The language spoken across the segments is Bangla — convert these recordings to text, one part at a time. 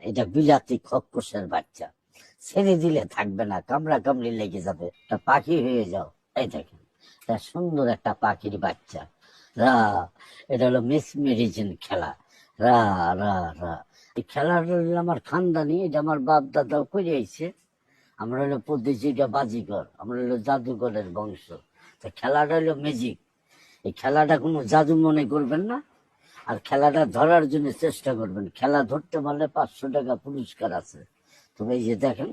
এটা বিলাতি খরগোশের বাচ্চা, ছেড়ে দিলে থাকবে না, কামড়া কামড়ি লেগে যাবে, একটা পাখি হয়ে যাও। এই দেখেন, এটা সুন্দর একটা পাখির বাচ্চা। রা, এটা হলো মেসমেরিজম খেলা। রা রা রা, এই খেলাটা হলো আমার খানদানি, এটা আমার বাপ দাদাও করে আইছে। আমরা হলো প্রতিযোগিতা বাজিকর, আমরা হলো জাদুঘরের বংশ। তো খেলাটা হলো ম্যাজিক। এই খেলাটা কোনো জাদু মনে করবেন না, আর খেলাটা ধরার জন্য চেষ্টা করবেন। খেলা ধরতে পারলে 500 টাকা পুরস্কার আছে। তবে এই যে দেখেন,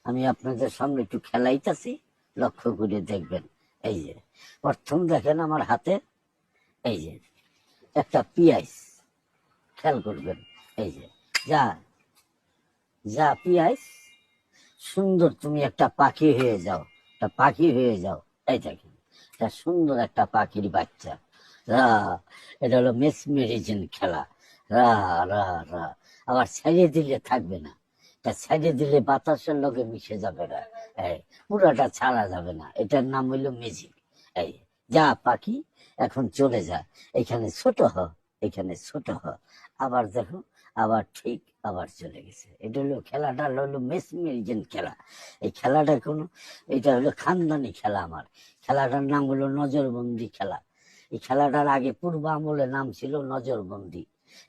আমি আপনাদের সামনে একটু খেলাইতেছি, লক্ষ্য করে দেখবেন। এই যে প্রথম দেখেন আমার হাতে, এই যে একটা পিয়াইস, খেয়াল করবেন। এই যে যা যা পিয়াইস, সুন্দর তুমি একটা পাখি হয়ে যাও, একটা পাখি হয়ে যাও। এই দেখেন, এটা সুন্দর একটা পাখির বাচ্চা। রা, এটা হলো মেসমেরিজম খেলা। রা রা রা, আবার ছেড়ে দিলে থাকবে না, এটা ছেড়ে দিলে বাতাসের লগে মিশে যাবে না, এই পুরাটা ছাড়া যাবে না। এটার নাম হইলো ম্যাজিক। এই যা পাখি, এখন চলে যা, এখানে ছোট হ, এখানে ছোট হ। আবার দেখো, আবার ঠিক, আবার চলে গেছে। এটা হলো খেলাটা হলো মেসমেরিজম খেলা। এই খেলাটা কোনো, এটা হলো খানদানি খেলা আমার। খেলাটার নাম হলো নজরবন্দি খেলা। এই খেলাটার আগে পূর্ব আমলে নাম ছিল নজরবন্দি,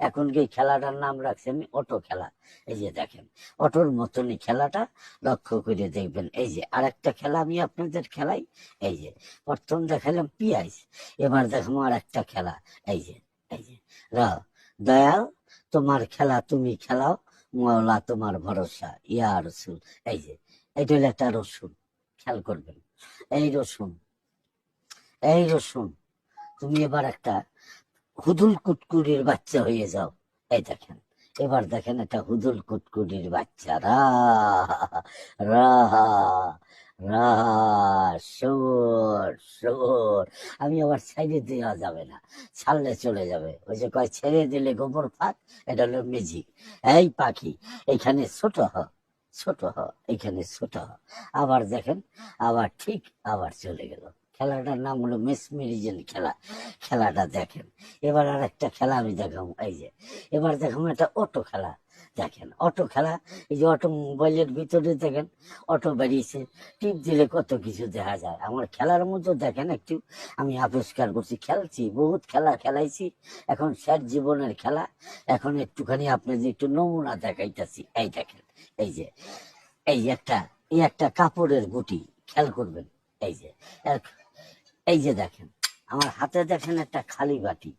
এখন এই খেলাটার নাম রাখছি আমি অটো খেলা। এই যে দেখেন, অটোর মতনই খেলাটা, লক্ষ্য করে দেখবেন। এই যে আরেকটা খেলা আমি আপনাদের খেলাই। এই যে প্রথম দেখালাম পিয়াইস, এবার দেখাবো আর একটা খেলা। এই যে, এই যে রা, দয়াল তোমার খেলা তুমি খেলাও, মওলা তোমার ভরসা ইয়া রসুল। এই যে এটা হলো একটা রসুন, খেয়াল করবেন। এই রসুন, এই রসুন, তুমি এবার একটা হুদুল কুটকুরির বাচ্চা হয়ে যাও। এই দেখেন, এবার দেখেন একটা হুদুল কুটকুরির বাচ্চা। রা রা রা, সুর সুর। আমি আবার ছেড়ে দেওয়া যাবে না, ছাড়লে চলে যাবে। ওই যে কয় ছেড়ে দিলে গোবর ফাঁক, এটা হলো ম্যাজিক। এই পাখি, এখানে ছোট হ, ছোট হ, এখানে ছোট হ। আবার দেখেন, আবার ঠিক, আবার চলে গেল। খেলাটার নাম হলো মেসমেরিজম খেলা। খেলাটা দেখেন। এবার আর একটা খেলা আমি দেখাবো। এই যে এবার দেখাবো একটা অটো খেলা। দেখেন অটো খেলা, এই যে অটো মোবাইলের ভিতরে দেখেন অটো বেরিয়েছে, টিপ দিলে কত কিছু দেখা যায়। আমার খেলার মতো দেখেন একটু, আমি আবিষ্কার করছি, খেলছি, বহুত খেলা খেলাইছি, এখন শেষ জীবনের খেলা। এখন একটুখানি আপনাদের একটু নমুনা দেখাইতেছি। এই দেখেন, এই যে, এই একটা, এই একটা কাপড়ের গুটি, খেয়াল করবেন। এই যে এই যে দেখেন, আমার হাতে দেখেন একটা খালি বাটি,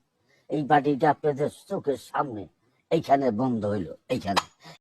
এই বাটিটা আপনাদের চোখের সামনে এইখানে বন্ধ হইলো, এইখানে